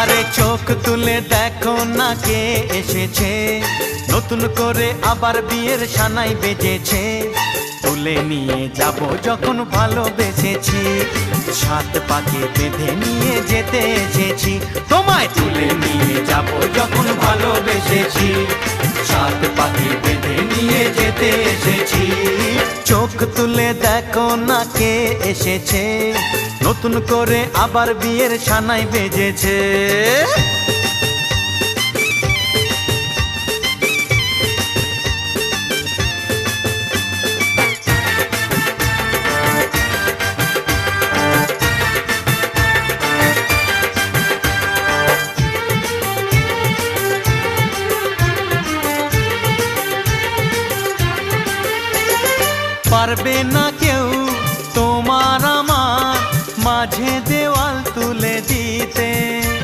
আরে চোখ তুলে দেখো না কে এসেছে, নতুন করে আবার বিয়ের সানাই বেজেছে। তুলে নিয়ে যাব যখন ভালোবেসেছি, সাত পাকে বেঁধে নিয়ে যেতে এসেছি। তোমায় তুলে নিয়ে যাব যখন ভালোবেসেছি, সাত পাকে বেঁধে নিয়ে যেতে এসেছি। চোখ তুলে দেখো না কে এসেছে, নতুন করে আবার বিয়ের সানাই বেজেছে। পারবে না কেউ তোমার আমার মাঝে